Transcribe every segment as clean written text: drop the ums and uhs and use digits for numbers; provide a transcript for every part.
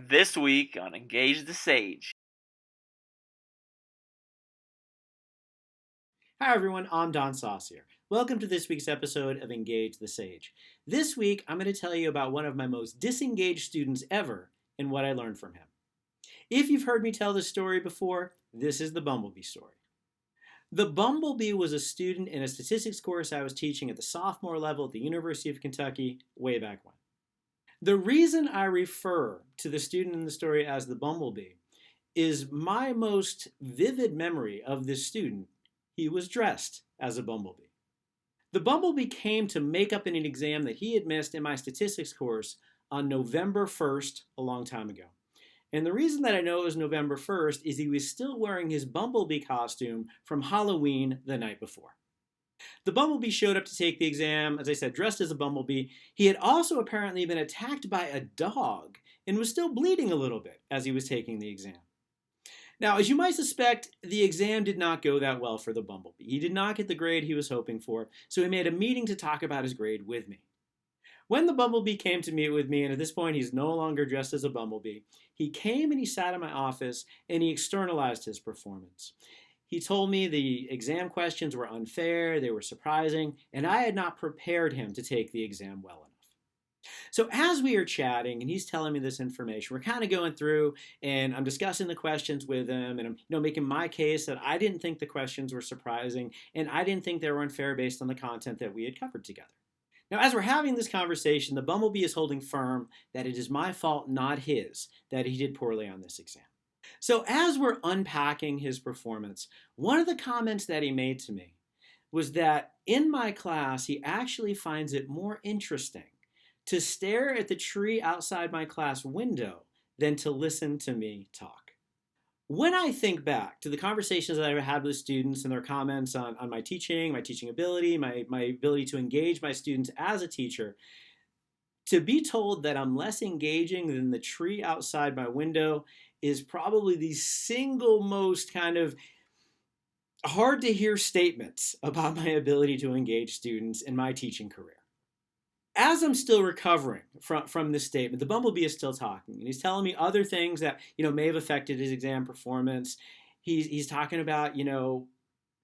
This week on Engage the Sage. Hi everyone, I'm Don Saucier. Welcome to this week's episode of Engage the Sage. This week, I'm going to tell you about one of my most disengaged students ever and what I learned from him. If you've heard me tell this story before, this is the Bumblebee story. The Bumblebee was a student in a statistics course I was teaching at the sophomore level at the University of Kentucky way back when. The reason I refer to the student in the story as the Bumblebee is my most vivid memory of this student. He was dressed as a bumblebee. The bumblebee came to make up in an exam that he had missed in my statistics course on November 1st, a long time ago. And the reason that I know it was November 1st is he was still wearing his bumblebee costume from Halloween the night before. The bumblebee showed up to take the exam, as I said, dressed as a bumblebee. He had also apparently been attacked by a dog and was still bleeding a little bit as he was taking the exam. Now, as you might suspect, the exam did not go that well for the bumblebee. He did not get the grade he was hoping for, so he made a meeting to talk about his grade with me. When the bumblebee came to meet with me, and at this point he's no longer dressed as a bumblebee, he came and he sat in my office and he externalized his performance. He told me the exam questions were unfair, they were surprising, and I had not prepared him to take the exam well enough. So as we are chatting and he's telling me this information, we're kind of going through and I'm discussing the questions with him and I'm making my case that I didn't think the questions were surprising and I didn't think they were unfair based on the content that we had covered together. Now, as we're having this conversation, the bumblebee is holding firm that it is my fault, not his, that he did poorly on this exam. So as we're unpacking his performance, one of the comments that he made to me was that in my class, he actually finds it more interesting to stare at the tree outside my class window than to listen to me talk. When I think back to the conversations that I've had with students and their comments on my teaching ability, my ability to engage my students as a teacher, to be told that I'm less engaging than the tree outside my window is probably the single most kind of hard to hear statements about my ability to engage students in my teaching career. As I'm still recovering from this statement, the bumblebee is still talking, and he's telling me other things that may have affected his exam performance. He's talking about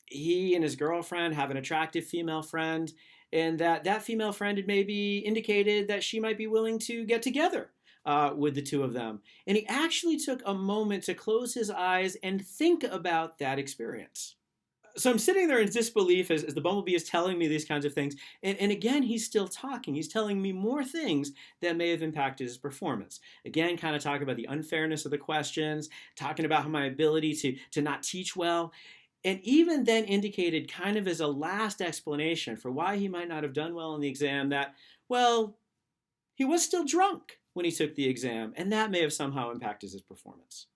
he and his girlfriend have an attractive female friend, and that female friend had maybe indicated that she might be willing to get together with the two of them. And he actually took a moment to close his eyes and think about that experience. So I'm sitting there in disbelief as the bumblebee is telling me these kinds of things. And again, he's still talking. He's telling me more things that may have impacted his performance. Again, kind of talking about the unfairness of the questions, talking about my ability to not teach well, and even then indicated kind of as a last explanation for why he might not have done well in the exam that, well, he was still drunk when he took the exam, and that may have somehow impacted his performance.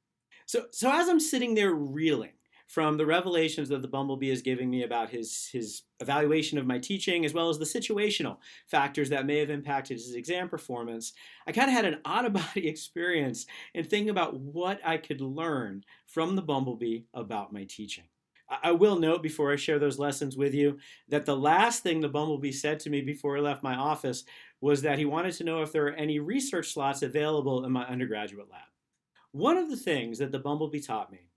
So as I'm sitting there reeling from the revelations that the bumblebee is giving me about his evaluation of my teaching, as well as the situational factors that may have impacted his exam performance, I kind of had an out-of-body experience in thinking about what I could learn from the bumblebee about my teaching. I will note before I share those lessons with you that the last thing the bumblebee said to me before he left my office was that he wanted to know if there are any research slots available in my undergraduate lab. One of the things that the bumblebee taught me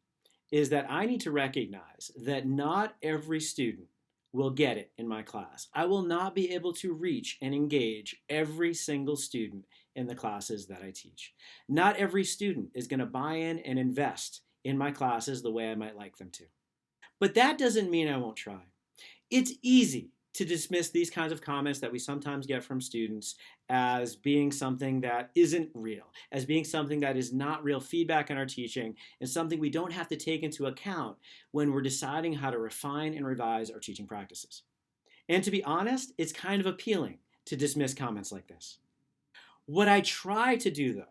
is that I need to recognize that not every student will get it in my class. I will not be able to reach and engage every single student in the classes that I teach. Not every student is going to buy in and invest in my classes the way I might like them to. But that doesn't mean I won't try. It's easy to dismiss these kinds of comments that we sometimes get from students as being something that isn't real, as being something that is not real feedback in our teaching, and something we don't have to take into account when we're deciding how to refine and revise our teaching practices. And to be honest, it's kind of appealing to dismiss comments like this. What I try to do, though,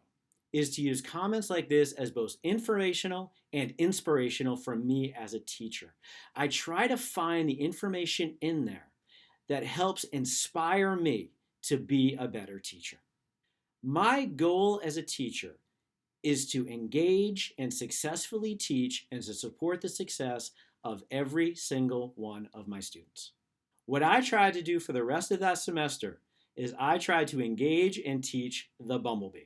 is to use comments like this as both informational and inspirational for me as a teacher. I try to find the information in there that helps inspire me to be a better teacher. My goal as a teacher is to engage and successfully teach and to support the success of every single one of my students. What I tried to do for the rest of that semester is I tried to engage and teach the Bumblebee.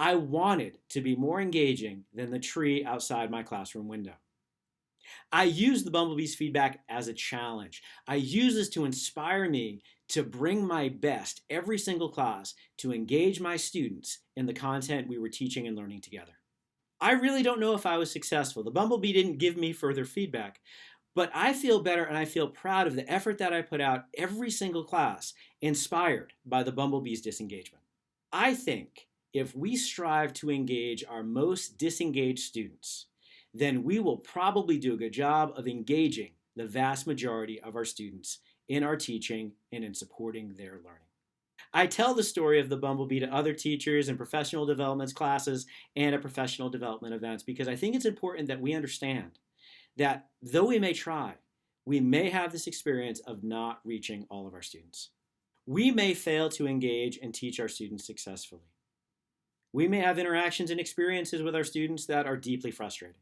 I wanted to be more engaging than the tree outside my classroom window. I use the Bumblebee's feedback as a challenge. I use this to inspire me to bring my best every single class to engage my students in the content we were teaching and learning together. I really don't know if I was successful. The Bumblebee didn't give me further feedback, but I feel better and I feel proud of the effort that I put out every single class, inspired by the Bumblebee's disengagement. I think if we strive to engage our most disengaged students, then we will probably do a good job of engaging the vast majority of our students in our teaching and in supporting their learning. I tell the story of the Bumblebee to other teachers in professional development classes and at professional development events because I think it's important that we understand that though we may try, we may have this experience of not reaching all of our students. We may fail to engage and teach our students successfully. We may have interactions and experiences with our students that are deeply frustrating.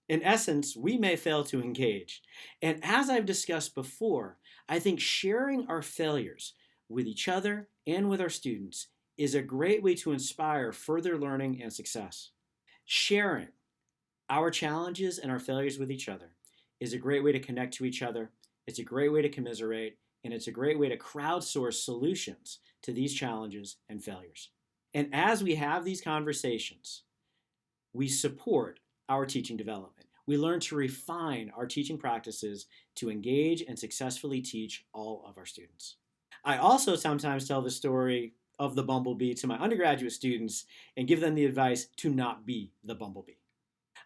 In essence, we may fail to engage. And as I've discussed before, I think sharing our failures with each other and with our students is a great way to inspire further learning and success. Sharing our challenges and our failures with each other is a great way to connect to each other. It's a great way to commiserate, and it's a great way to crowdsource solutions to these challenges and failures. And as we have these conversations, we support our teaching development. We learn to refine our teaching practices to engage and successfully teach all of our students. I also sometimes tell the story of the Bumblebee to my undergraduate students and give them the advice to not be the Bumblebee.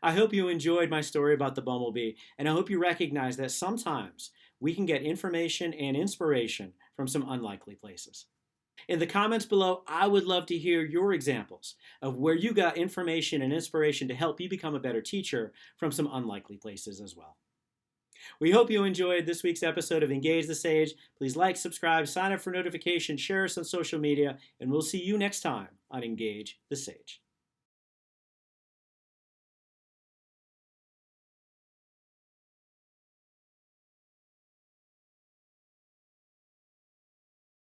I hope you enjoyed my story about the Bumblebee, and I hope you recognize that sometimes we can get information and inspiration from some unlikely places. In the comments below, I would love to hear your examples of where you got information and inspiration to help you become a better teacher from some unlikely places as well. We hope you enjoyed this week's episode of Engage the Sage. Please like, subscribe, sign up for notifications, share us on social media, and we'll see you next time on Engage the Sage.